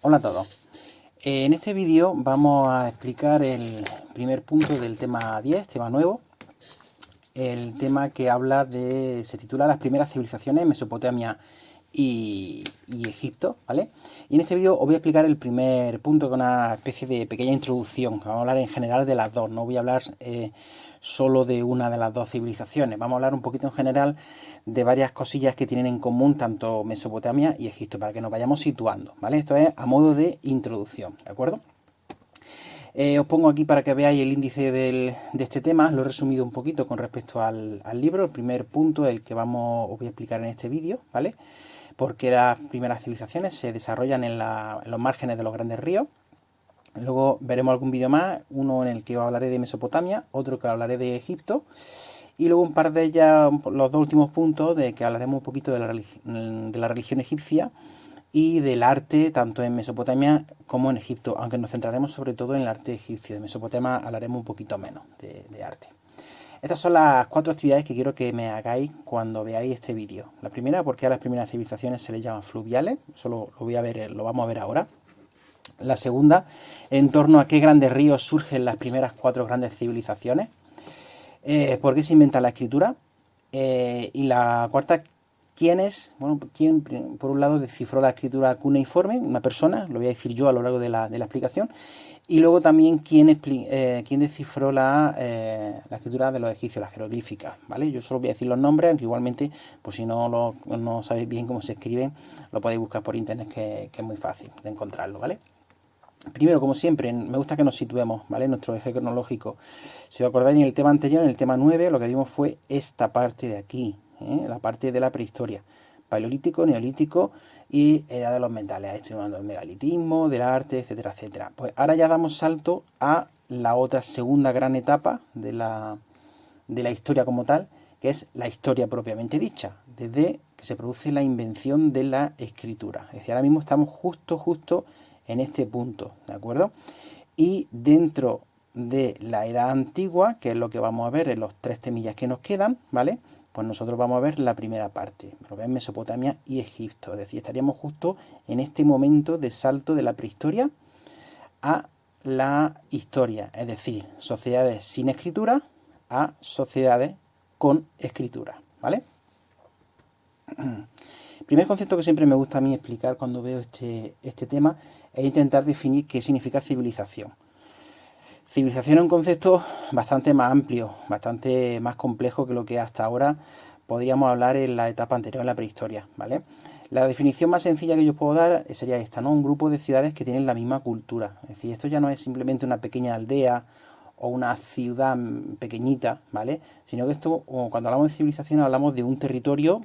Hola a todos. En este vídeo vamos a explicar el primer punto del tema 10, tema nuevo. El tema que habla de, se titula Las primeras civilizaciones en Mesopotamia y Egipto, ¿vale? Y en este vídeo os voy a explicar el primer punto con una especie de pequeña introducción. Vamos a hablar en general de las dos, no voy a hablar solo de una de las dos civilizaciones. Vamos a hablar un poquito en general de varias cosillas que tienen en común tanto Mesopotamia y Egipto, para que nos vayamos situando, ¿vale? Esto es a modo de introducción, ¿de acuerdo? Os pongo aquí para que veáis el índice de este tema. Lo he resumido un poquito con respecto al libro. El primer punto, el que os voy a explicar en este vídeo, ¿vale? Porque las primeras civilizaciones se desarrollan en los márgenes de los grandes ríos. Luego veremos algún vídeo más, uno en el que os hablaré de Mesopotamia, otro que hablaré de Egipto, y luego un par de ellas, los dos últimos puntos, de que hablaremos un poquito de la religión egipcia y del arte, tanto en Mesopotamia como en Egipto, aunque nos centraremos sobre todo en el arte egipcio. De Mesopotamia hablaremos un poquito menos de arte. Estas son las 4 actividades que quiero que me hagáis cuando veáis este vídeo. La primera, porque a las primeras civilizaciones se les llaman fluviales, eso lo vamos a ver ahora. La segunda, en torno a qué grandes ríos surgen las primeras 4 grandes civilizaciones. ¿Por qué se inventa la escritura? Y la cuarta, ¿quién por un lado descifró la escritura cuneiforme? Una persona, lo voy a decir yo a lo largo de la explicación. Y luego también quién descifró la escritura de los egipcios, las jeroglíficas, ¿vale? Yo solo voy a decir los nombres, aunque igualmente, pues si no sabéis bien cómo se escriben, lo podéis buscar por internet, que es muy fácil de encontrarlo, ¿vale? Primero, como siempre, me gusta que nos situemos, ¿vale? En nuestro eje cronológico. Si os acordáis, en el tema anterior, en el tema 9, lo que vimos fue esta parte de aquí, la parte de la prehistoria. Paleolítico, neolítico y edad de los metales. Ahí estoy hablando del megalitismo, del arte, etcétera, etcétera. Pues ahora ya damos salto a la otra segunda gran etapa de la historia como tal, que es la historia propiamente dicha, desde que se produce la invención de la escritura. Es decir, ahora mismo estamos justo en este punto, ¿de acuerdo? Y dentro de la edad antigua, que es lo que vamos a ver en los 3 temillas que nos quedan, ¿vale? Pues nosotros vamos a ver la primera parte, lo que es Mesopotamia y Egipto. Es decir, estaríamos justo en este momento de salto de la prehistoria a la historia, es decir, sociedades sin escritura a sociedades con escritura, ¿vale? El primer concepto que siempre me gusta a mí explicar cuando veo este tema es intentar definir qué significa civilización. Civilización es un concepto bastante más amplio, bastante más complejo que lo que hasta ahora podríamos hablar en la etapa anterior, en la prehistoria, ¿vale? La definición más sencilla que yo puedo dar sería esta, ¿no? Un grupo de ciudades que tienen la misma cultura. Es decir, esto ya no es simplemente una pequeña aldea o una ciudad pequeñita, ¿vale? Sino que esto, cuando hablamos de civilización, hablamos de un territorio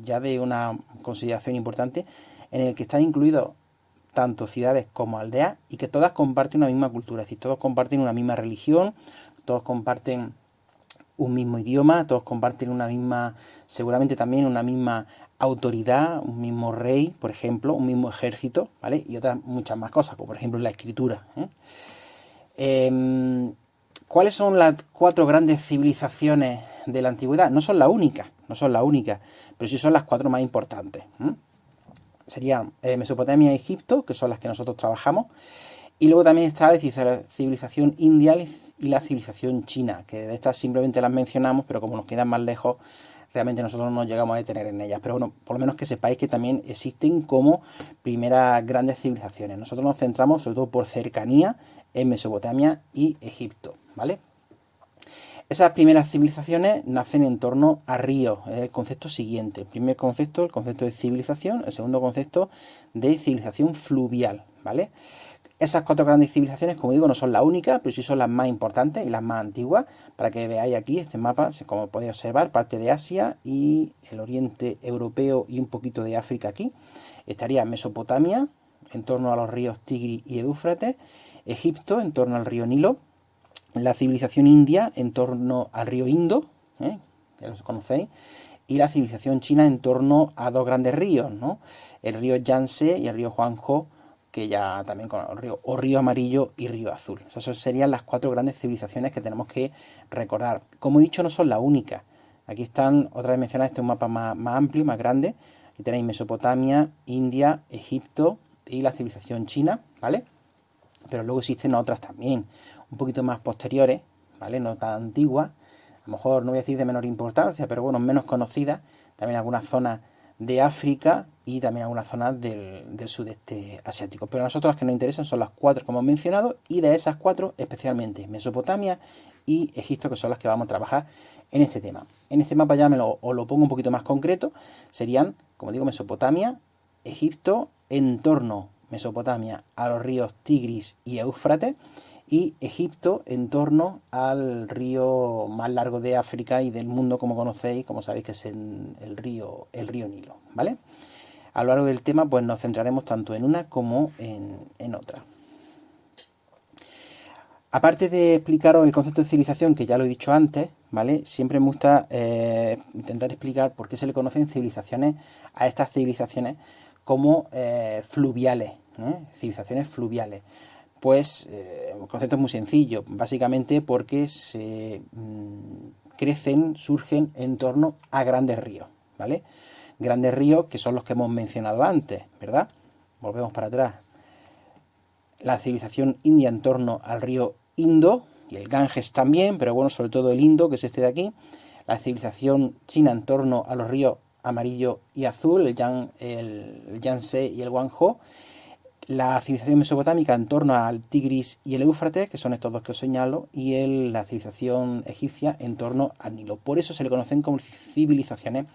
ya de una consideración importante en el que están incluidos tanto ciudades como aldeas y que todas comparten una misma cultura, es decir, todos comparten una misma religión, todos comparten un mismo idioma, todos comparten una misma, seguramente también una misma autoridad, un mismo rey, por ejemplo, un mismo ejército, ¿vale? Y otras muchas más cosas, como por ejemplo la escritura, ¿Cuáles son las 4 grandes civilizaciones de la antigüedad? No son las únicas, pero sí son las 4 más importantes. Serían Mesopotamia y Egipto, que son las que nosotros trabajamos, y luego también está la civilización india y la civilización china, que de estas simplemente las mencionamos, pero como nos quedan más lejos, realmente nosotros no llegamos a detener en ellas. Pero bueno, por lo menos que sepáis que también existen como primeras grandes civilizaciones. Nosotros nos centramos, sobre todo por cercanía, en Mesopotamia y Egipto, ¿vale? Esas primeras civilizaciones nacen en torno a ríos, es el concepto siguiente. El primer concepto, el concepto de civilización, el segundo concepto de civilización fluvial, ¿vale? Esas 4 grandes civilizaciones, como digo, no son las únicas, pero sí son las más importantes y las más antiguas. Para que veáis aquí este mapa, como podéis observar, parte de Asia y el oriente europeo y un poquito de África aquí. Estaría Mesopotamia, en torno a los ríos Tigris y Éufrates, Egipto, en torno al río Nilo, la civilización india, en torno al río Indo, ya los conocéis, y la civilización china en torno a 2 grandes ríos, ¿no? El río Yangtze y el río Huanghe, que ya también con el río Amarillo y río Azul. Esas serían las 4 grandes civilizaciones que tenemos que recordar. Como he dicho, no son las únicas. Aquí están, otra vez mencionadas, este es un mapa más amplio, más grande. Aquí tenéis Mesopotamia, India, Egipto, y la civilización china, ¿vale? Pero luego existen otras también, un poquito más posteriores, ¿vale? No tan antiguas, a lo mejor no voy a decir de menor importancia, pero bueno, menos conocidas, también algunas zonas de África y también algunas zonas del sudeste asiático. Pero a nosotros las que nos interesan son las 4 como hemos mencionado, y de esas 4 especialmente Mesopotamia y Egipto, que son las que vamos a trabajar en este tema. En este mapa ya os lo pongo un poquito más concreto, serían, como digo, Mesopotamia, Egipto, en torno Mesopotamia a los ríos Tigris y Éufrates, y Egipto en torno al río más largo de África y del mundo, como conocéis, como sabéis, que es el río Nilo, ¿vale? A lo largo del tema pues nos centraremos tanto en una como en otra. Aparte de explicaros el concepto de civilización, que ya lo he dicho antes, ¿vale? Siempre me gusta intentar explicar por qué se le conocen civilizaciones a estas civilizaciones como fluviales, civilizaciones fluviales. Pues el concepto es muy sencillo, básicamente porque surgen en torno a grandes ríos, ¿vale? Grandes ríos que son los que hemos mencionado antes, ¿verdad? Volvemos para atrás. La civilización india en torno al río Indo, y el Ganges también, pero bueno, sobre todo el Indo, que es este de aquí. La civilización china en torno a los ríos amarillo y azul, el Yangtze y el Guangzhou. La civilización mesopotámica en torno al Tigris y el Éufrates, que son estos dos que os señalo, y la civilización egipcia en torno al Nilo. Por eso se le conocen como civilizaciones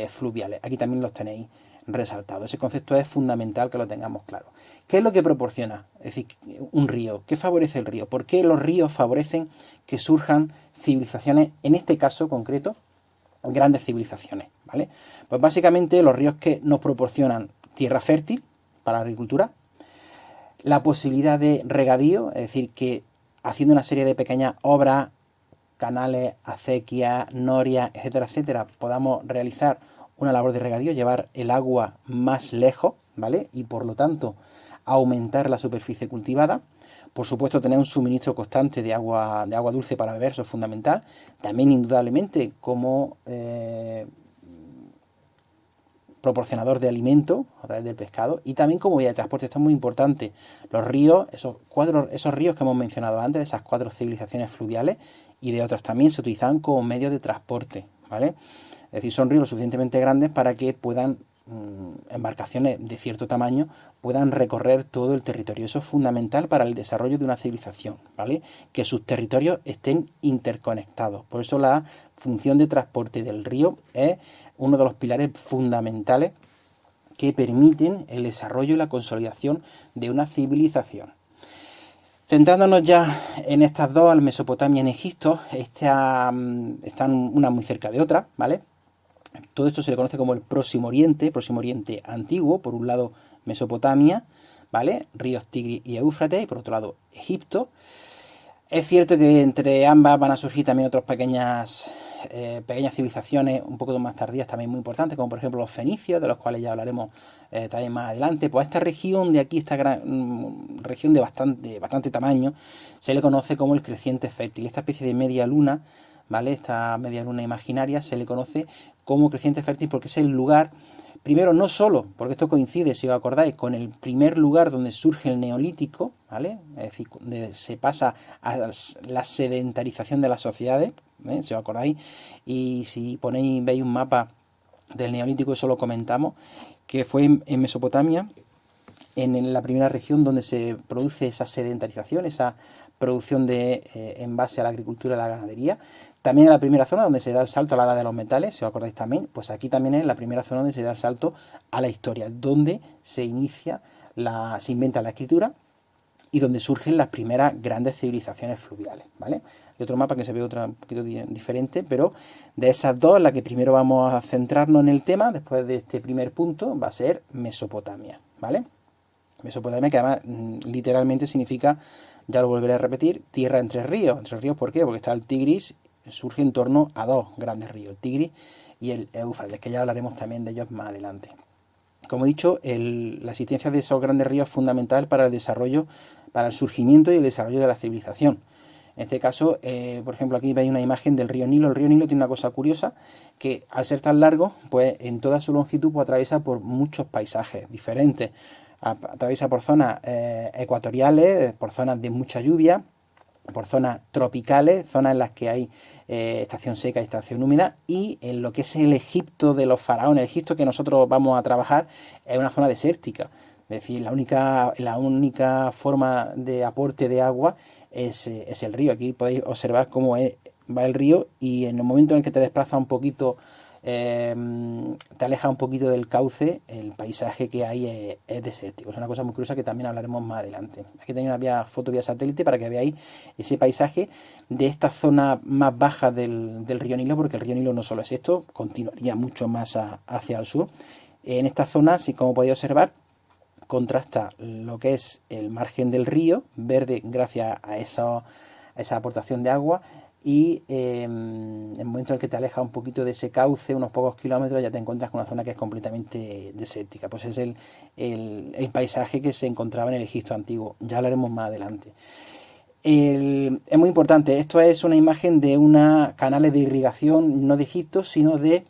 fluviales. Aquí también los tenéis resaltados. Ese concepto es fundamental que lo tengamos claro. ¿Qué es lo que proporciona? Es decir, un río. ¿Qué favorece el río? ¿Por qué los ríos favorecen que surjan civilizaciones, en este caso concreto, grandes civilizaciones? ¿Vale? Pues básicamente los ríos que nos proporcionan tierra fértil para la agricultura, la posibilidad de regadío, es decir, que haciendo una serie de pequeñas obras, canales, acequias, norias, etcétera, etcétera, podamos realizar una labor de regadío, llevar el agua más lejos, ¿vale? Y por lo tanto aumentar la superficie cultivada. Por supuesto, tener un suministro constante de agua dulce para beber, eso es fundamental. También, indudablemente, como proporcionador de alimento a través del pescado, y también como vía de transporte. Esto es muy importante. Los ríos, esos ríos que hemos mencionado antes, de esas 4 civilizaciones fluviales y de otras también, se utilizaban como medio de transporte, ¿vale? Es decir, son ríos lo suficientemente grandes para que puedan embarcaciones de cierto tamaño puedan recorrer todo el territorio. Eso es fundamental para el desarrollo de una civilización, ¿vale? Que sus territorios estén interconectados. Por eso la función de transporte del río es uno de los pilares fundamentales que permiten el desarrollo y la consolidación de una civilización. Centrándonos ya en estas dos, en Mesopotamia y en Egipto, están una muy cerca de otra, ¿vale? Todo esto se le conoce como el Próximo Oriente antiguo, por un lado Mesopotamia, ¿vale? Ríos Tigris y Éufrates, y por otro lado Egipto. Es cierto que entre ambas van a surgir también otras pequeñas civilizaciones un poco más tardías también muy importantes, como por ejemplo los fenicios, de los cuales ya hablaremos también más adelante. Pues esta región de aquí, esta gran región de bastante tamaño, se le conoce como el creciente fértil. Esta especie de media luna, ¿vale? Esta media luna imaginaria se le conoce como creciente fértil porque es el lugar, primero, no solo, porque esto coincide, si os acordáis, con el primer lugar donde surge el neolítico, ¿vale? Es decir, donde se pasa a la sedentarización de las sociedades, si os acordáis, y si veis un mapa del neolítico, eso lo comentamos, que fue en Mesopotamia, en la primera región donde se produce esa sedentarización, esa producción en base a la agricultura y la ganadería. También en la primera zona donde se da el salto a la edad de los metales, si os acordáis también, pues aquí también es la primera zona donde se da el salto a la historia, donde se inventa la escritura y donde surgen las primeras grandes civilizaciones fluviales, ¿vale? Hay otro mapa que se ve un poquito diferente, pero de esas dos, la que primero vamos a centrarnos en el tema, después de este primer punto, va a ser Mesopotamia, ¿vale? Mesopotamia, que además literalmente significa, ya lo volveré a repetir, tierra entre ríos. ¿Entre ríos por qué? Porque está el Tigris, surge en torno a 2 grandes ríos, el Tigris y el Éufrates, que ya hablaremos también de ellos más adelante. Como he dicho, la existencia de esos grandes ríos es fundamental para el desarrollo, para el surgimiento y el desarrollo de la civilización. En este caso, por ejemplo, aquí veis una imagen del río Nilo. El río Nilo tiene una cosa curiosa, que al ser tan largo, pues en toda su longitud atraviesa por muchos paisajes diferentes. atraviesa por zonas ecuatoriales, por zonas de mucha lluvia, por zonas tropicales, zonas en las que hay estación seca y estación húmeda, y en lo que es el Egipto de los faraones, el Egipto que nosotros vamos a trabajar es una zona desértica. Es decir, la única forma de aporte de agua es el río. Aquí podéis observar cómo va el río, y en el momento en el que te desplazas un poquito, te aleja un poquito del cauce, el paisaje que hay es desértico. Es una cosa muy curiosa que también hablaremos más adelante. Aquí tenéis una foto vía satélite para que veáis ese paisaje de esta zona más baja del río Nilo, porque el río Nilo no solo es esto, continuaría mucho más hacia el sur. En esta zona, así como podéis observar, contrasta lo que es el margen del río, verde gracias a esa aportación de agua, y en el momento en el que te alejas un poquito de ese cauce, unos pocos kilómetros, ya te encuentras con una zona que es completamente desértica. Pues es el paisaje que se encontraba en el Egipto antiguo. Ya hablaremos más adelante. Es muy importante, esto es una imagen de una canales de irrigación, no de Egipto, sino de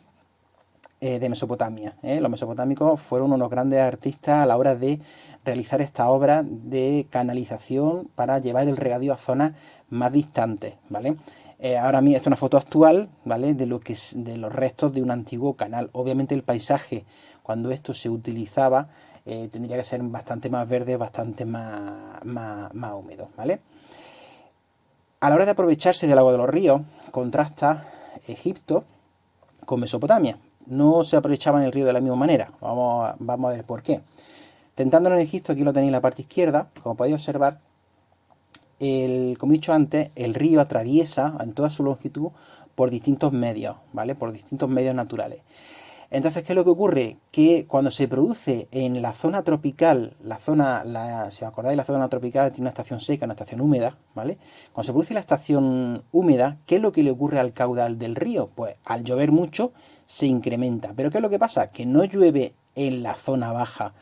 Mesopotamia. Los mesopotámicos fueron unos grandes artistas a la hora de realizar esta obra de canalización para llevar el regadío a zonas más distantes, ¿vale? Ahora mismo, esta es una foto actual, ¿vale? De los restos de un antiguo canal. Obviamente el paisaje, cuando esto se utilizaba, tendría que ser bastante más verde, bastante más húmedo, ¿vale? A la hora de aprovecharse del agua de los ríos, contrasta Egipto con Mesopotamia. No se aprovechaban el río de la misma manera. Vamos a ver por qué. Centrándonos en Egipto, aquí lo tenéis en la parte izquierda, como podéis observar, como he dicho antes, el río atraviesa en toda su longitud por distintos medios, ¿vale? Por distintos medios naturales. Entonces, ¿qué es lo que ocurre? Que cuando se produce en la zona tropical, si os acordáis, la zona tropical tiene una estación seca, una estación húmeda, ¿vale? Cuando se produce la estación húmeda, ¿qué es lo que le ocurre al caudal del río? Pues al llover mucho se incrementa. ¿Pero qué es lo que pasa? Que no llueve en la zona baja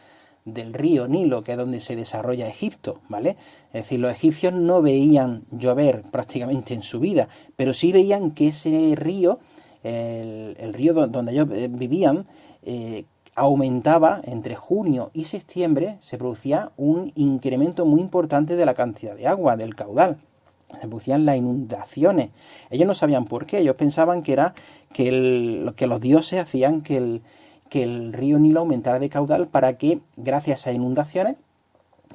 del río Nilo, que es donde se desarrolla Egipto, ¿vale? Es decir, los egipcios no veían llover prácticamente en su vida, pero sí veían que ese río, el río donde ellos vivían, aumentaba entre junio y septiembre, se producía un incremento muy importante de la cantidad de agua, del caudal. Se producían las inundaciones. Ellos no sabían por qué, ellos pensaban que era que los dioses hacían que el río Nilo aumentara de caudal para que, gracias a inundaciones,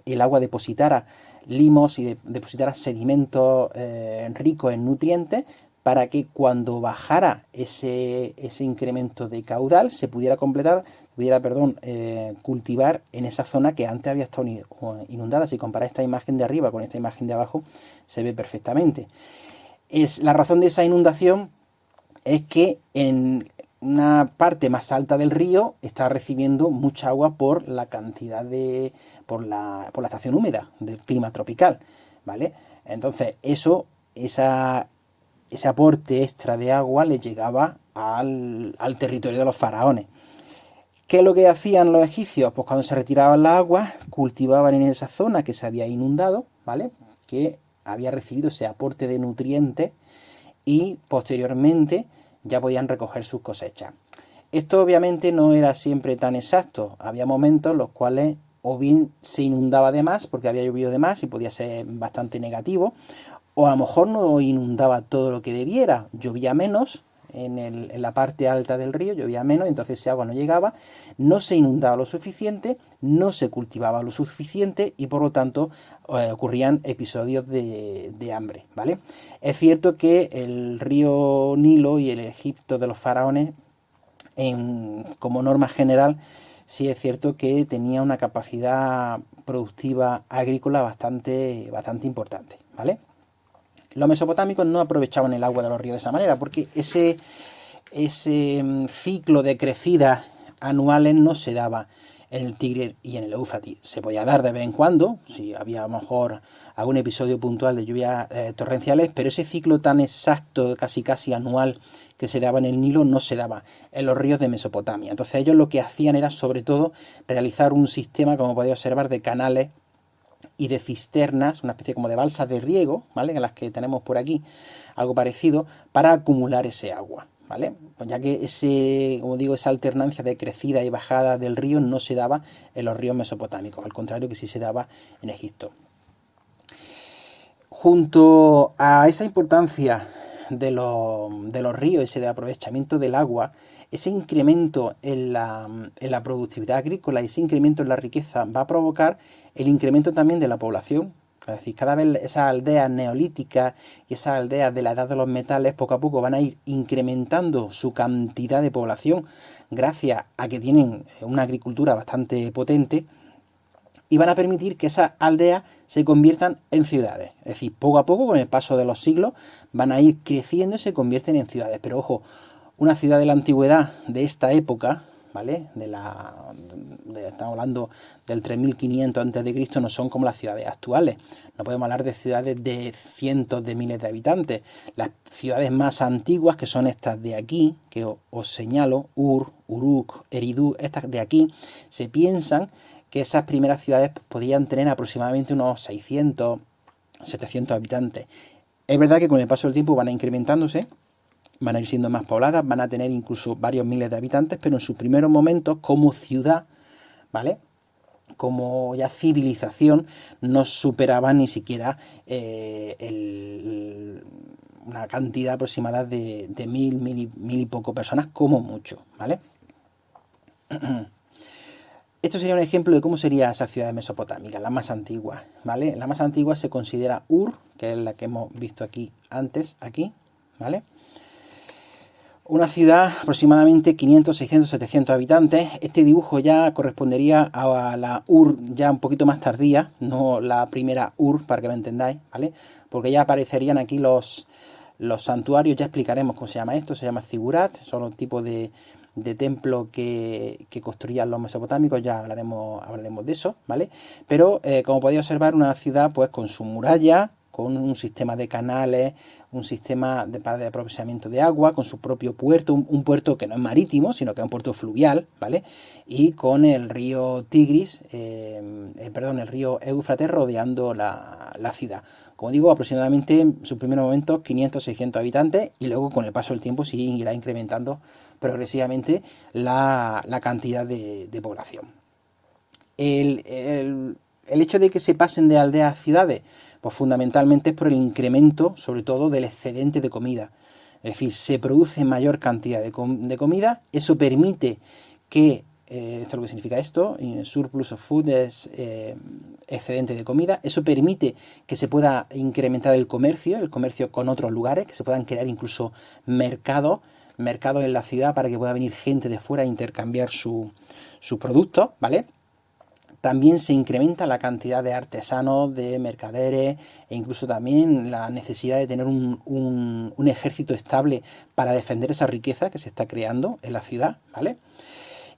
el agua depositara limos y depositara sedimentos ricos en nutrientes, para que cuando bajara ese incremento de caudal se pudiera cultivar en esa zona que antes había estado inundada. Si comparáis esta imagen de arriba con esta imagen de abajo, se ve perfectamente. La razón de esa inundación es que en una parte más alta del río está recibiendo mucha agua por la por la estación húmeda del clima tropical, ¿vale? Entonces ese aporte extra de agua le llegaba al territorio de los faraones. ¿Qué es lo que hacían los egipcios? Pues cuando se retiraban las aguas, cultivaban en esa zona que se había inundado, ¿vale? Que había recibido ese aporte de nutrientes, y posteriormente ya podían recoger sus cosechas. Esto obviamente no era siempre tan exacto. Había momentos en los cuales o bien se inundaba de más porque había llovido de más y podía ser bastante negativo, o a lo mejor no inundaba todo lo que debiera, llovía menos. En la parte alta del río llovía menos, entonces ese agua no llegaba, no se inundaba lo suficiente, no se cultivaba lo suficiente, y por lo tanto ocurrían episodios de hambre, ¿vale? Es cierto que el río Nilo y el Egipto de los faraones, como norma general, sí es cierto que tenía una capacidad productiva agrícola bastante importante, ¿vale? Los mesopotámicos no aprovechaban el agua de los ríos de esa manera, porque ese ciclo de crecidas anuales no se daba en el Tigris y en el Éufrates. Se podía dar de vez en cuando, si había a lo mejor algún episodio puntual de lluvias torrenciales, pero ese ciclo tan exacto, casi anual, que se daba en el Nilo, no se daba en los ríos de Mesopotamia. Entonces ellos lo que hacían era sobre todo realizar un sistema, como podéis observar, de canales y de cisternas, una especie como de balsas de riego, ¿vale? En las que tenemos por aquí algo parecido, para acumular ese agua, ¿vale? Pues ya que como digo, esa alternancia de crecida y bajada del río no se daba en los ríos mesopotámicos, al contrario que sí se daba en Egipto. Junto a esa importancia de los ríos, ese de aprovechamiento del agua, ese incremento en la productividad agrícola y ese incremento en la riqueza va a provocar el incremento también de la población. Es decir, cada vez esas aldeas neolíticas y esas aldeas de la edad de los metales poco a poco van a ir incrementando su cantidad de población gracias a que tienen una agricultura bastante potente y van a permitir que esas aldeas se conviertan en ciudades. Es decir, poco a poco, con el paso de los siglos, van a ir creciendo y se convierten en ciudades. Pero ojo, una ciudad de la antigüedad de esta época, ¿vale? Estamos hablando del 3500 a.C., no son como las ciudades actuales. No podemos hablar de ciudades de cientos de miles de habitantes. Las ciudades más antiguas, que son estas de aquí, que os señalo, Ur, Uruk, Eridu, estas de aquí, se piensan que esas primeras ciudades podían tener aproximadamente unos 600, 700 habitantes. Es verdad que con el paso del tiempo van a incrementándose, van a ir siendo más pobladas, van a tener incluso varios miles de habitantes, pero en sus primeros momentos como ciudad, ¿vale?, como ya civilización, no superaban ni siquiera una cantidad aproximada de mil y poco personas, como mucho, ¿vale? Esto sería un ejemplo de cómo sería esa ciudad mesopotámica, la más antigua, ¿vale? La más antigua se considera Ur, que es la que hemos visto aquí antes, ¿vale? Una ciudad aproximadamente 500, 600, 700 habitantes. Este dibujo ya correspondería a la Ur ya un poquito más tardía, no la primera Ur, para que me entendáis, ¿vale? Porque ya aparecerían aquí los santuarios, ya explicaremos cómo se llama esto, se llama zigurat, son los tipos de templo que construían los mesopotámicos, ya hablaremos de eso, ¿vale? Pero como podéis observar, una ciudad pues con su muralla, con un sistema de canales, un sistema de aprovisionamiento de agua, con su propio puerto, un puerto que no es marítimo, sino que es un puerto fluvial, ¿vale? Y con el río Tigris, el río Éufrates rodeando la ciudad. Como digo, aproximadamente en sus primeros momentos 500, 600 habitantes y luego con el paso del tiempo sí irá incrementando progresivamente la cantidad de población. El hecho de que se pasen de aldeas a ciudades, pues fundamentalmente es por el incremento, sobre todo, del excedente de comida. Es decir, se produce mayor cantidad de comida, eso permite que, esto es lo que significa esto, surplus of food es excedente de comida, eso permite que se pueda incrementar el comercio con otros lugares, que se puedan crear incluso mercados en la ciudad para que pueda venir gente de fuera a intercambiar sus productos, ¿vale? También se incrementa la cantidad de artesanos, de mercaderes e incluso también la necesidad de tener un ejército estable para defender esa riqueza que se está creando en la ciudad, ¿vale?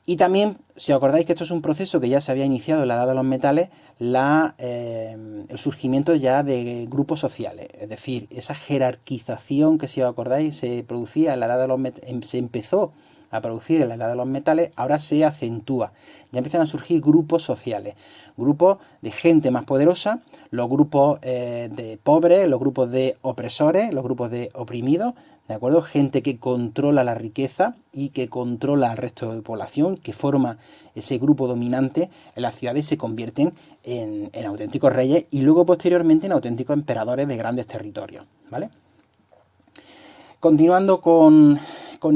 Y también, si os acordáis que esto es un proceso que ya se había iniciado en la Edad de los Metales, el surgimiento ya de grupos sociales, es decir, esa jerarquización que, si os acordáis, se producía en la Edad de los Metales, se empezó a producir en la Edad de los Metales, ahora se acentúa. Ya empiezan a surgir grupos sociales, grupos de gente más poderosa, los grupos de pobres, los grupos de opresores, los grupos de oprimidos, ¿de acuerdo? Gente que controla la riqueza y que controla al resto de población, que forma ese grupo dominante en las ciudades, se convierten en auténticos reyes y luego posteriormente en auténticos emperadores de grandes territorios, ¿vale? Continuando con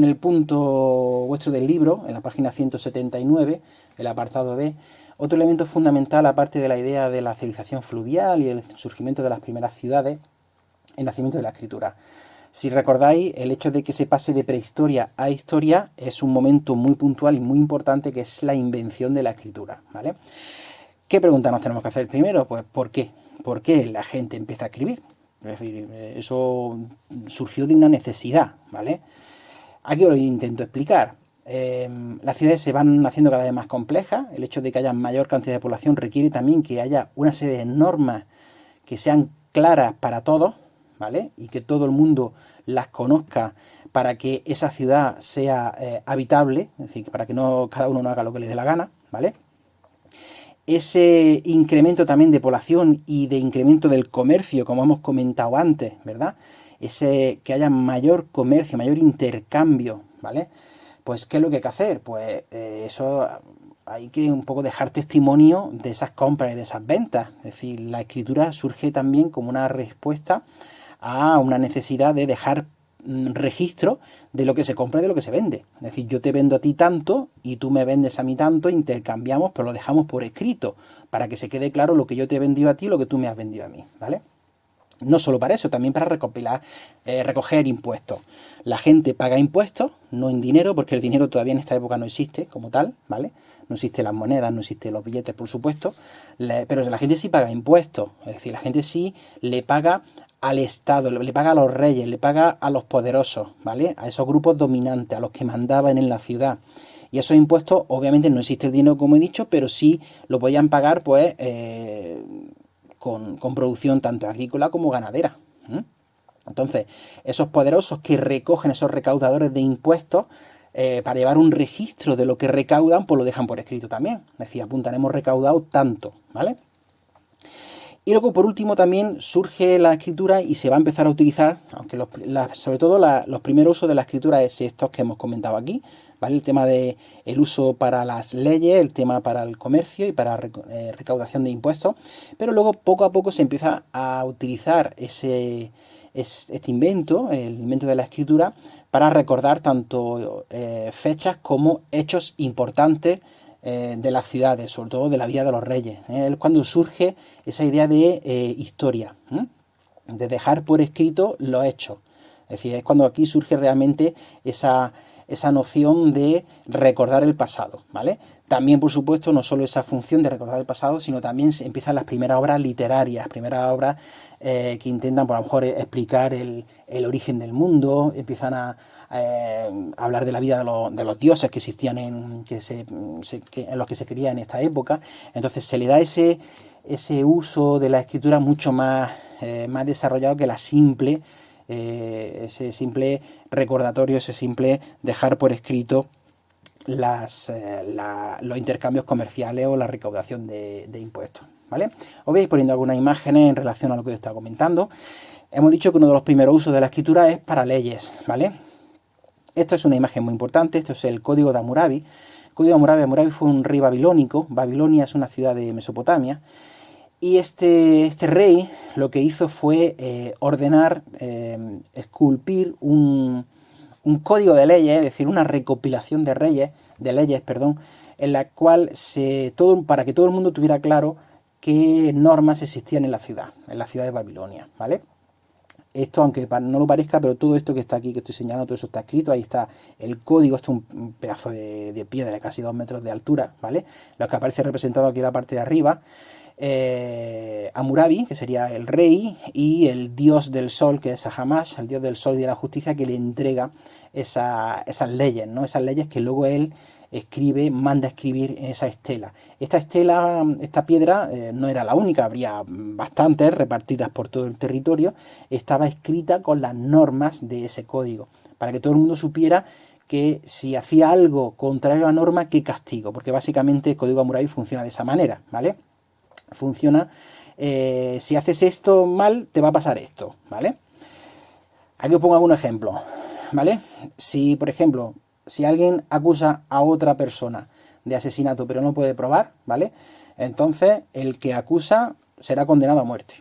el punto vuestro del libro, en la página 179, el apartado B, otro elemento fundamental, aparte de la idea de la civilización fluvial y el surgimiento de las primeras ciudades, el nacimiento de la escritura. Si recordáis, el hecho de que se pase de prehistoria a historia es un momento muy puntual y muy importante, que es la invención de la escritura, ¿vale? ¿Qué pregunta nos tenemos que hacer primero? Pues ¿por qué? ¿Por qué la gente empieza a escribir? Es decir, eso surgió de una necesidad, ¿vale? Aquí os lo intento explicar. Las ciudades se van haciendo cada vez más complejas. El hecho de que haya mayor cantidad de población requiere también que haya una serie de normas que sean claras para todos, ¿vale? Y que todo el mundo las conozca para que esa ciudad sea habitable, es decir, para que cada uno no haga lo que le dé la gana, ¿vale? Ese incremento también de población y de incremento del comercio, como hemos comentado antes, ¿verdad? que haya mayor comercio, mayor intercambio, ¿vale? Pues, ¿qué es lo que hay que hacer? Pues eso hay que un poco dejar testimonio de esas compras y de esas ventas. Es decir, la escritura surge también como una respuesta a una necesidad de dejar registro de lo que se compra y de lo que se vende. Es decir, yo te vendo a ti tanto y tú me vendes a mí tanto, intercambiamos, pero lo dejamos por escrito, para que se quede claro lo que yo te he vendido a ti y lo que tú me has vendido a mí, ¿vale? No solo para eso, también para recoger impuestos. La gente paga impuestos, no en dinero, porque el dinero todavía en esta época no existe como tal, ¿vale? No existen las monedas, no existen los billetes, por supuesto, pero la gente sí paga impuestos. Es decir, la gente sí le paga al Estado, le paga a los reyes, le paga a los poderosos, ¿vale? A esos grupos dominantes, a los que mandaban en la ciudad. Y esos impuestos, obviamente no existe el dinero, como he dicho, pero sí lo podían pagar, pues, con producción tanto agrícola como ganadera. Entonces, esos poderosos que recogen, esos recaudadores de impuestos, para llevar un registro de lo que recaudan, pues lo dejan por escrito también. Es decir, apuntan, hemos recaudado tanto, ¿vale? Y luego, por último, también surge la escritura y se va a empezar a utilizar, aunque sobre todo los primeros usos de la escritura es estos que hemos comentado aquí, ¿vale? El tema de el uso para las leyes, el tema para el comercio y para recaudación de impuestos, pero luego poco a poco se empieza a utilizar este invento, el invento de la escritura, para recordar tanto fechas como hechos importantes de las ciudades, sobre todo de la vida de los reyes. Es cuando surge esa idea de historia, de dejar por escrito los hechos. Es decir, es cuando aquí surge realmente esa noción de recordar el pasado, ¿vale? También, por supuesto, no solo esa función de recordar el pasado, sino también se empiezan las primeras obras literarias, primeras obras que intentan, por lo mejor, explicar el origen del mundo, empiezan a hablar de la vida de los dioses que existían en los que se creía en esta época. Entonces se le da ese uso de la escritura mucho más desarrollado que ese simple recordatorio, ese simple dejar por escrito los intercambios comerciales o la recaudación de impuestos, ¿vale? Os veis poniendo algunas imágenes en relación a lo que os estaba comentando. Hemos dicho que uno de los primeros usos de la escritura es para leyes, ¿vale? Esto es una imagen muy importante, esto es el Código de Hammurabi. El Código de Hammurabi fue un rey babilónico. Babilonia es una ciudad de Mesopotamia. Y este rey lo que hizo fue ordenar, esculpir un código de leyes, es decir, una recopilación de leyes, en la cual para que todo el mundo tuviera claro qué normas existían en la ciudad de Babilonia, ¿vale? Esto, aunque no lo parezca, pero todo esto que está aquí, que estoy señalando, todo eso está escrito. Ahí está el código, esto es un pedazo de piedra de casi 2 metros de altura, ¿vale? Lo que aparece representado aquí en la parte de arriba. Hammurabi, que sería el rey, y el dios del sol, que es Ahamash, el dios del sol y de la justicia, que le entrega esas leyes, ¿no? Esas leyes que luego él manda a escribir en esa estela. Esta piedra no era la única, habría bastantes repartidas por todo el territorio. Estaba escrita con las normas de ese código, para que todo el mundo supiera que si hacía algo contrario a la norma, qué castigo, porque básicamente el código Hammurabi funciona de esa manera, ¿vale? Funciona, si haces esto mal, te va a pasar esto, ¿vale? Aquí os pongo algún ejemplo, ¿vale? Si, por ejemplo, si alguien acusa a otra persona de asesinato pero no puede probar, ¿vale? Entonces el que acusa será condenado a muerte.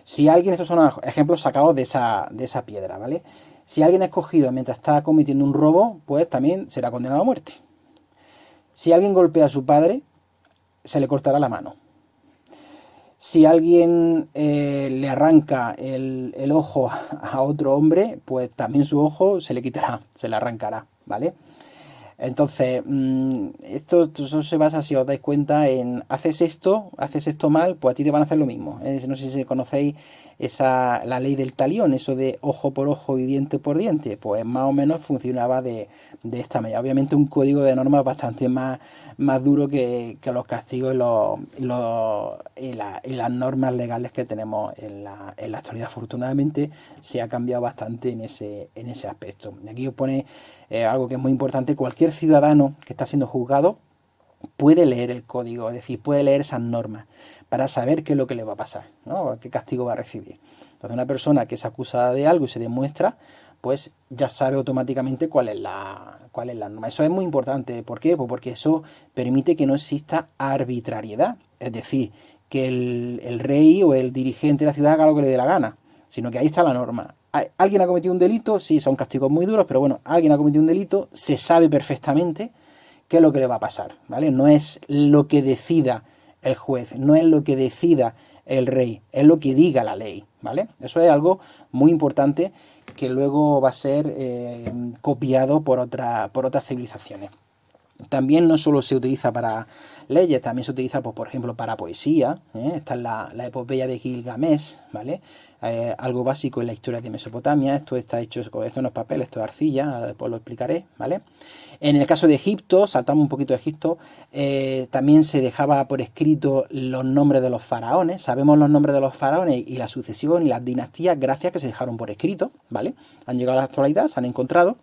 Si alguien, estos son ejemplos sacados de esa piedra, ¿vale? Si alguien es cogido mientras está cometiendo un robo, pues también será condenado a muerte. Si alguien golpea a su padre, se le cortará la mano. Si alguien le arranca el ojo a otro hombre, pues también su ojo se le quitará, se le arrancará, ¿vale? Entonces, esto se basa, si os dais cuenta, en haces esto mal, pues a ti te van a hacer lo mismo. No sé si conocéis la ley del talión, eso de ojo por ojo y diente por diente, pues más o menos funcionaba de esta manera. Obviamente un código de normas bastante más duro que los castigos y las normas legales que tenemos en la actualidad. Afortunadamente se ha cambiado bastante en ese aspecto. Aquí os pone algo que es muy importante: cualquier ciudadano que está siendo juzgado puede leer el código, es decir, puede leer esas normas para saber qué es lo que le va a pasar, ¿no? Qué castigo va a recibir. Entonces una persona que es acusada de algo y se demuestra, pues ya sabe automáticamente cuál es la norma. Eso es muy importante. ¿Por qué? Pues porque eso permite que no exista arbitrariedad. Es decir, que el rey o el dirigente de la ciudad haga lo que le dé la gana, sino que ahí está la norma. ¿Alguien ha cometido un delito? Sí, son castigos muy duros, pero bueno, alguien ha cometido un delito, se sabe perfectamente qué es lo que le va a pasar, ¿vale? No es lo que decida el juez, no es lo que decida el rey, es lo que diga la ley, ¿vale? Eso es algo muy importante que luego va a ser copiado por otras civilizaciones. También no solo se utiliza para leyes, también se utiliza, pues, por ejemplo, para poesía. Esta es la epopeya de Gilgamesh, ¿vale? Algo básico en la historia de Mesopotamia. Esto está hecho, esto no es papel, esto es arcilla, ahora después lo explicaré, ¿vale? En el caso de Egipto, saltamos un poquito de Egipto, también se dejaba por escrito los nombres de los faraones. Sabemos los nombres de los faraones y la sucesión y las dinastías gracias a que se dejaron por escrito, ¿vale? Han llegado a la actualidad, se han encontrado.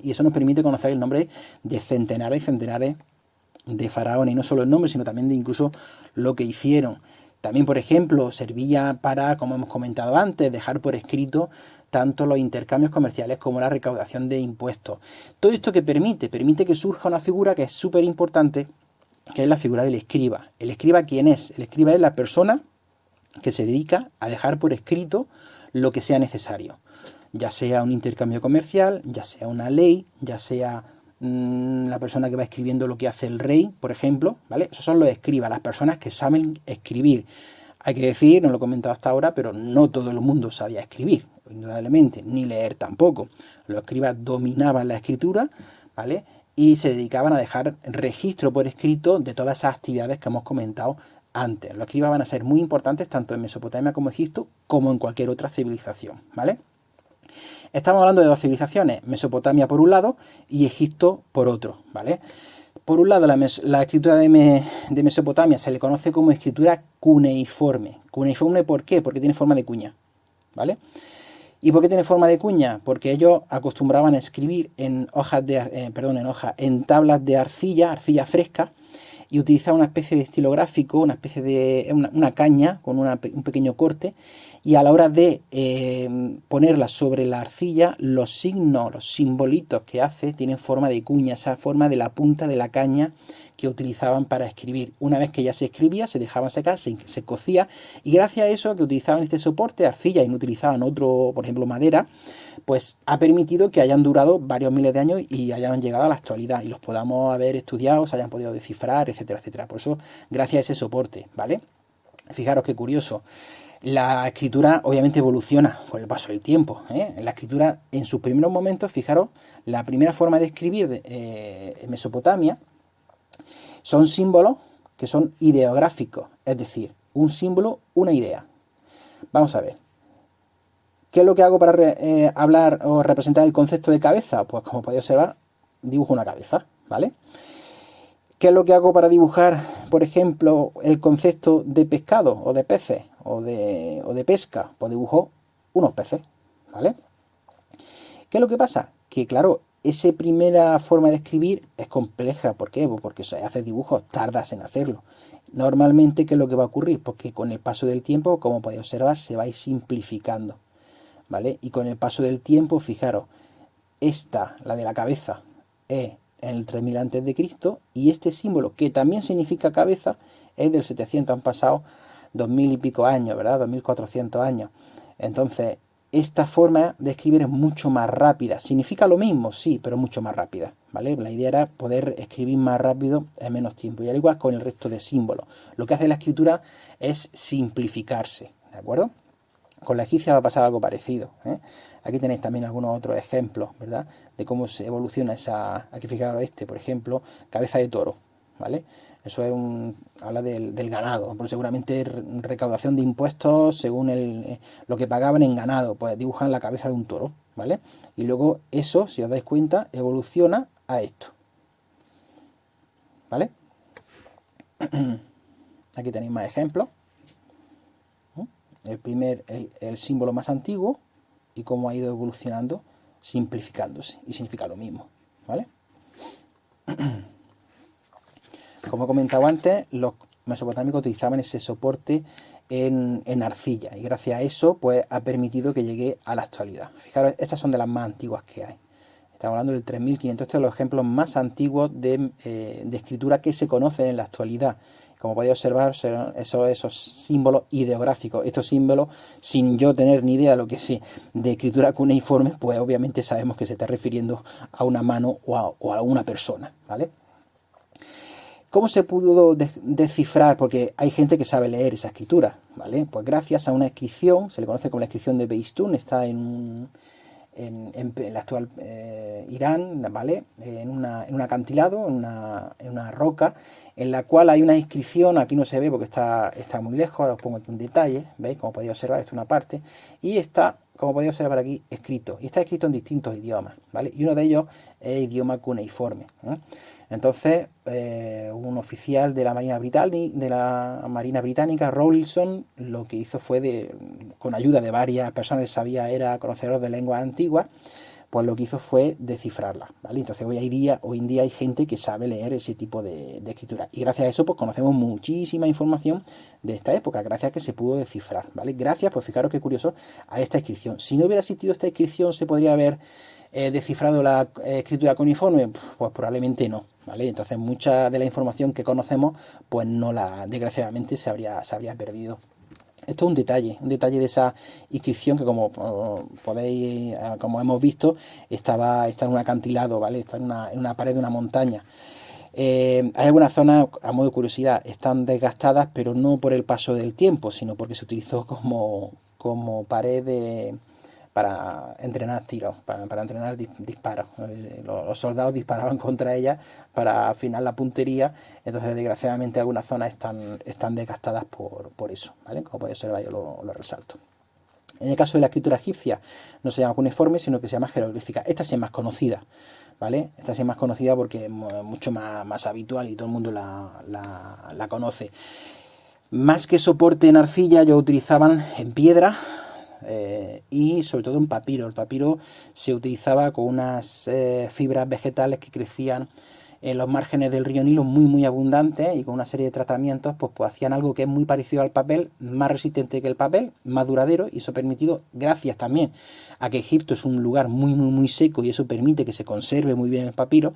Y eso nos permite conocer el nombre de centenares y centenares de faraones. Y no solo el nombre, sino también de incluso lo que hicieron. También, por ejemplo, servía para, como hemos comentado antes, dejar por escrito tanto los intercambios comerciales como la recaudación de impuestos. Todo esto que permite que surja una figura que es súper importante, que es la figura del escriba. ¿El escriba quién es? El escriba es la persona que se dedica a dejar por escrito lo que sea necesario. Ya sea un intercambio comercial, ya sea una ley, ya sea la persona que va escribiendo lo que hace el rey, por ejemplo, ¿vale? Esos son los escribas, las personas que saben escribir. Hay que decir, no lo he comentado hasta ahora, pero no todo el mundo sabía escribir, indudablemente, ni leer tampoco. Los escribas dominaban la escritura, ¿vale? Y se dedicaban a dejar registro por escrito de todas esas actividades que hemos comentado antes. Los escribas van a ser muy importantes tanto en Mesopotamia como Egipto, como en cualquier otra civilización, ¿vale? Estamos hablando de dos civilizaciones, Mesopotamia por un lado y Egipto por otro, ¿vale? Por un lado, la escritura de Mesopotamia se le conoce como escritura cuneiforme. ¿Cuneiforme por qué? Porque tiene forma de cuña, ¿vale? ¿Y por qué tiene forma de cuña? Porque ellos acostumbraban a escribir en en tablas de arcilla fresca, y utilizaban una especie de estilográfico, una especie de una caña con un pequeño corte, y a la hora de ponerla sobre la arcilla, los signos, los simbolitos que hace tienen forma de cuña, esa forma de la punta de la caña que utilizaban para escribir. Una vez que ya se escribía, se dejaban secar, se cocía, y gracias a eso que utilizaban este soporte, arcilla, y no utilizaban otro, por ejemplo, madera, pues ha permitido que hayan durado varios miles de años y hayan llegado a la actualidad y los podamos haber estudiado, se hayan podido descifrar, etcétera, etcétera. Por eso, gracias a ese soporte, ¿vale? Fijaros qué curioso. La escritura obviamente evoluciona con el paso del tiempo, ¿eh? La escritura en sus primeros momentos, fijaros, la primera forma de escribir en Mesopotamia son símbolos que son ideográficos, es decir, un símbolo, una idea. Vamos a ver. ¿Qué es lo que hago para hablar o representar el concepto de cabeza? Pues como podéis observar, dibujo una cabeza, ¿vale? ¿Qué es lo que hago para dibujar, por ejemplo, el concepto de pescado o de peces o de pesca? Pues dibujo unos peces, ¿vale? ¿Qué es lo que pasa? Que claro, esa primera forma de escribir es compleja. ¿Por qué? Pues porque si haces dibujos, tardas en hacerlo. Normalmente, ¿qué es lo que va a ocurrir? Porque con el paso del tiempo, como podéis observar, se va a ir simplificando, ¿vale? Y con el paso del tiempo, fijaros, esta, la de la cabeza, es en el 3000 a.C. y este símbolo, que también significa cabeza, es del 700, han pasado 2000 y pico años, ¿verdad? 2400 años. Entonces, esta forma de escribir es mucho más rápida. ¿Significa lo mismo? Sí, pero mucho más rápida, ¿vale? La idea era poder escribir más rápido en menos tiempo. Y al igual con el resto de símbolos. Lo que hace la escritura es simplificarse, ¿de acuerdo? Con la egipcia va a pasar algo parecido, ¿eh? Aquí tenéis también algunos otros ejemplos, ¿verdad? De cómo se evoluciona esa... Aquí fijaros por ejemplo, cabeza de toro, ¿vale? Eso es habla del ganado, pero seguramente recaudación de impuestos según lo que pagaban en ganado, pues dibujan la cabeza de un toro, ¿vale? Y luego eso, si os dais cuenta, evoluciona a esto, ¿vale? Aquí tenéis más ejemplos. El símbolo más antiguo y cómo ha ido evolucionando, simplificándose, y significa lo mismo, ¿vale? Como he comentado antes, mesopotámicos utilizaban ese soporte en arcilla, y gracias a eso pues ha permitido que llegue a la actualidad. Fijaros, estas son de las más antiguas que hay. Estamos hablando del 3500, estos son los ejemplos más antiguos de escritura que se conocen en la actualidad. Como podéis observar, son esos símbolos ideográficos. Estos símbolos, sin yo tener ni idea de lo que sé de escritura cuneiforme, pues obviamente sabemos que se está refiriendo a una mano o a una persona, ¿vale? ¿Cómo se pudo descifrar? Porque hay gente que sabe leer esa escritura, ¿vale? Pues gracias a una inscripción, se le conoce como la inscripción de Beistún, está en el actual Irán, ¿vale? En un acantilado, en una roca, en la cual hay una inscripción, aquí no se ve porque está muy lejos, ahora os pongo aquí un detalle, ¿veis? Como podéis observar, esto es una parte, y está, como podéis observar aquí, escrito, y está escrito en distintos idiomas, ¿vale? Y uno de ellos es idioma cuneiforme, ¿eh? Entonces, un oficial de la Marina Británica, Rawlinson, lo que hizo fue, con ayuda de varias personas que sabía, era conocedor de lenguas antiguas, pues lo que hizo fue descifrarla, ¿vale? Entonces hoy en día hay gente que sabe leer ese tipo de escritura, y gracias a eso pues conocemos muchísima información de esta época, gracias a que se pudo descifrar, ¿vale? Gracias, pues fijaros qué curioso, a esta inscripción. Si no hubiera existido esta inscripción, ¿se podría haber descifrado la escritura cuneiforme? Pues probablemente no, ¿vale? Entonces mucha de la información que conocemos, pues desgraciadamente se habría perdido. Esto es un detalle de esa inscripción que, como podéis, como hemos visto, está en un acantilado, ¿vale? Está en una pared de una montaña. Hay algunas zonas, a modo de curiosidad, están desgastadas, pero no por el paso del tiempo, sino porque se utilizó como pared para entrenar tiros, para entrenar disparos. Los soldados disparaban contra ella para afinar la puntería, entonces desgraciadamente algunas zonas están desgastadas por eso, ¿vale? Como podéis observar, yo lo resalto. En el caso de la escritura egipcia no se llama cuneiforme, sino que se llama jeroglífica. Esta sí es más conocida, ¿vale? Esta sí es más conocida porque es mucho más habitual y todo el mundo la conoce. Más que soporte en arcilla, ellos utilizaban en piedra, y sobre todo en papiro. El papiro se utilizaba con unas fibras vegetales que crecían en los márgenes del río Nilo muy abundantes, y con una serie de tratamientos pues hacían algo que es muy parecido al papel, más resistente que el papel, más duradero, y eso ha permitido, gracias también a que Egipto es un lugar muy seco y eso permite que se conserve muy bien el papiro,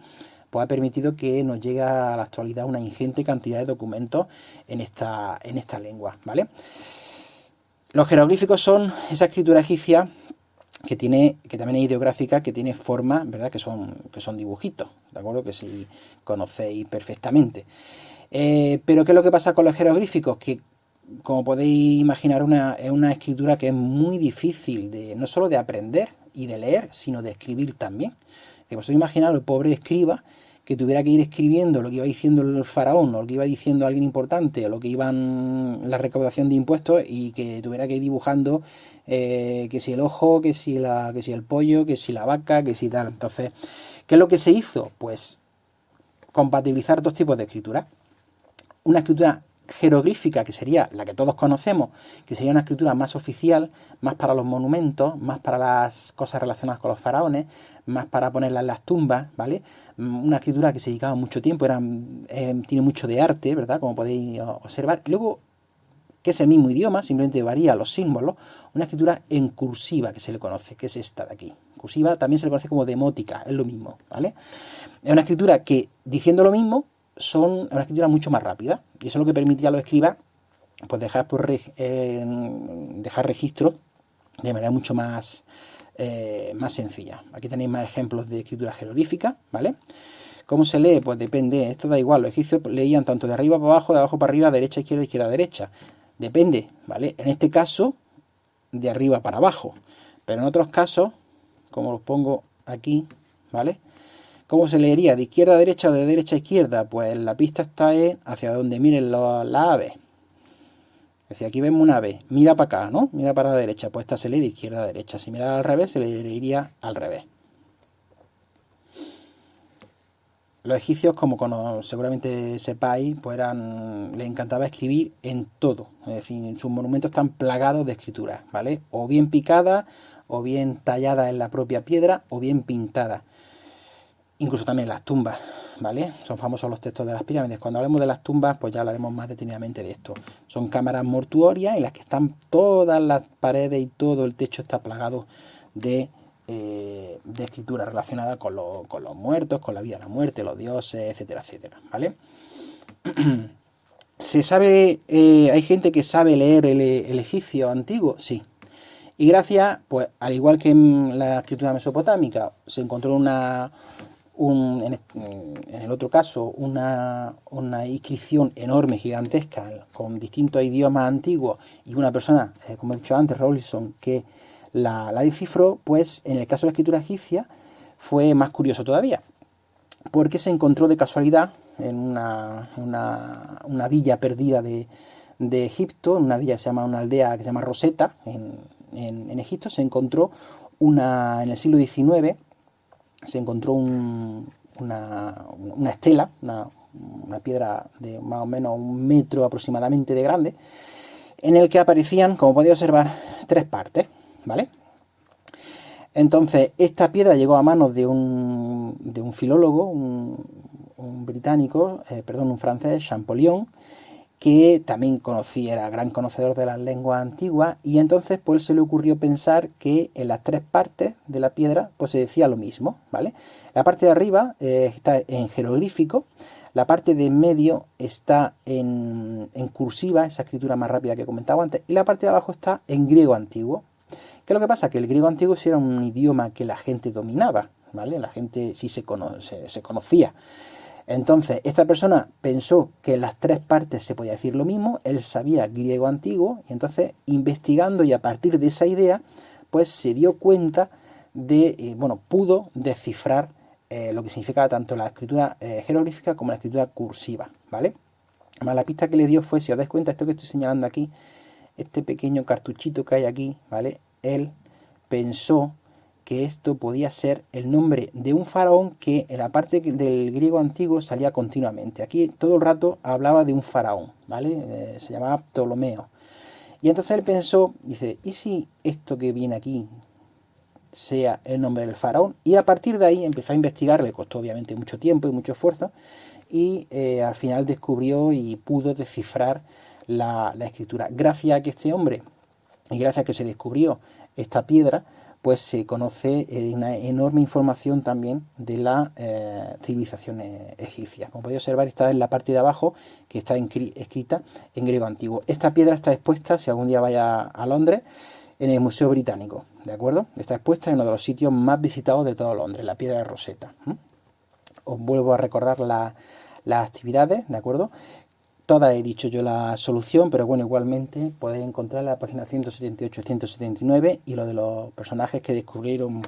pues ha permitido que nos llegue a la actualidad una ingente cantidad de documentos en esta lengua, ¿vale? Los jeroglíficos son esa escritura egipcia que también es ideográfica, que tiene forma, ¿verdad? Que son dibujitos, ¿de acuerdo? Que si conocéis perfectamente. Pero ¿qué es lo que pasa con los jeroglíficos? Que, como podéis imaginar, es una escritura que es muy difícil no solo de aprender y de leer, sino de escribir también. Que vosotros imaginaros el pobre escriba que tuviera que ir escribiendo lo que iba diciendo el faraón, o lo que iba diciendo alguien importante, o lo que iban la recaudación de impuestos, y que tuviera que ir dibujando que si el ojo, que si el pollo, que si la vaca, que si tal. Entonces, ¿qué es lo que se hizo? Pues compatibilizar dos tipos de escritura. Una escritura jeroglífica, que sería la que todos conocemos, que sería una escritura más oficial, más para los monumentos, más para las cosas relacionadas con los faraones, más para ponerlas en las tumbas, ¿vale? Una escritura que se dedicaba mucho tiempo, tiene mucho de arte, ¿verdad? Como podéis observar. Y luego, que es el mismo idioma, simplemente varía los símbolos, una escritura en cursiva, que se le conoce, que es esta de aquí. Cursiva también se le conoce como demótica, es lo mismo, ¿vale? Es una escritura que, diciendo lo mismo, son una escritura mucho más rápida, y eso es lo que permitía a los escribas pues dejar registros de manera mucho más sencilla. Aquí tenéis más ejemplos de escritura jeroglífica, ¿vale? ¿Cómo se lee? Pues depende, esto da igual, los egipcios leían tanto de arriba para abajo, de abajo para arriba, derecha, izquierda, derecha. Depende, ¿vale? En este caso, de arriba para abajo, pero en otros casos, como los pongo aquí, ¿vale? ¿Cómo se leería? ¿De izquierda a derecha o de derecha a izquierda? Pues la pista está hacia donde miren las aves. Es decir, aquí vemos una ave, mira para acá, ¿no? Mira para la derecha, pues esta se lee de izquierda a derecha. Si mira al revés, se leería al revés. Los egipcios, como seguramente sepáis, pues les encantaba escribir en todo. Es decir, sus monumentos están plagados de escrituras, ¿vale? O bien picadas, o bien talladas en la propia piedra, o bien pintadas. Incluso también las tumbas. ¿vale? Son famosos los textos de las pirámides. Cuando hablemos de las tumbas, pues ya hablaremos más detenidamente de esto. Son cámaras mortuorias en las que están todas las paredes y todo el techo está plagado de escritura relacionada con los muertos, con la vida, la muerte, los dioses, etcétera, etcétera, ¿vale? ¿Se sabe, hay gente que sabe leer el egipcio antiguo? Sí. Y gracias, pues al igual que en la escritura mesopotámica, se encontró en el otro caso, una inscripción enorme, gigantesca, con distintos idiomas antiguos, y una persona, como he dicho antes, Rawlinson, que la descifró, pues en el caso de la escritura egipcia fue más curioso todavía, porque se encontró de casualidad en una villa perdida de Egipto, en una villa que se llama, una aldea que se llama Rosetta, en Egipto, se encontró en el siglo XIX, se encontró una estela, una piedra de más o menos 1 metro aproximadamente de grande, en el que aparecían, como podéis observar, 3 partes, ¿vale? Entonces, esta piedra llegó a manos de un filólogo, un británico, un francés, Champollion, que también era gran conocedor de las lenguas antiguas, y entonces pues se le ocurrió pensar que en las 3 partes de la piedra pues se decía lo mismo, ¿vale? La parte de arriba está en jeroglífico, la parte de en medio está en cursiva, esa escritura más rápida que comentaba antes, y la parte de abajo está en griego antiguo. ¿Qué es lo que pasa? Que el griego antiguo sí era un idioma que la gente dominaba, ¿vale? La gente sí se conocía. Entonces, esta persona pensó que en las 3 partes se podía decir lo mismo, él sabía griego antiguo, y entonces, investigando y a partir de esa idea, pues se dio cuenta de, pudo descifrar lo que significaba tanto la escritura jeroglífica como la escritura cursiva, ¿vale? Además, la pista que le dio fue, si os dais cuenta, esto que estoy señalando aquí, este pequeño cartuchito que hay aquí, ¿vale? Él pensó que esto podía ser el nombre de un faraón que en la parte del griego antiguo salía continuamente. Aquí todo el rato hablaba de un faraón, ¿vale? Se llamaba Ptolomeo. Y entonces él pensó, dice, ¿y si esto que viene aquí sea el nombre del faraón? Y a partir de ahí empezó a investigar, le costó obviamente mucho tiempo y mucho esfuerzo, y al final descubrió y pudo descifrar la escritura. Gracias a que este hombre, y gracias a que se descubrió esta piedra, pues se conoce una enorme información también de la civilización egipcia. Como podéis observar, está en la parte de abajo, que está escrita en griego antiguo. Esta piedra está expuesta, si algún día vaya a Londres, en el Museo Británico, ¿de acuerdo? Está expuesta en uno de los sitios más visitados de todo Londres, la piedra de Rosetta. Os vuelvo a recordar las actividades, ¿de acuerdo? Todas he dicho yo la solución, pero bueno, igualmente podéis encontrar la página 178-179 y lo de los personajes que descifraron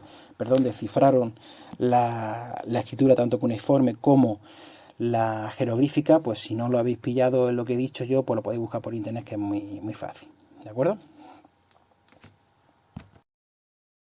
la escritura tanto cuneiforme como la jeroglífica, pues si no lo habéis pillado en lo que he dicho yo, pues lo podéis buscar por internet, que es muy, muy fácil, ¿de acuerdo?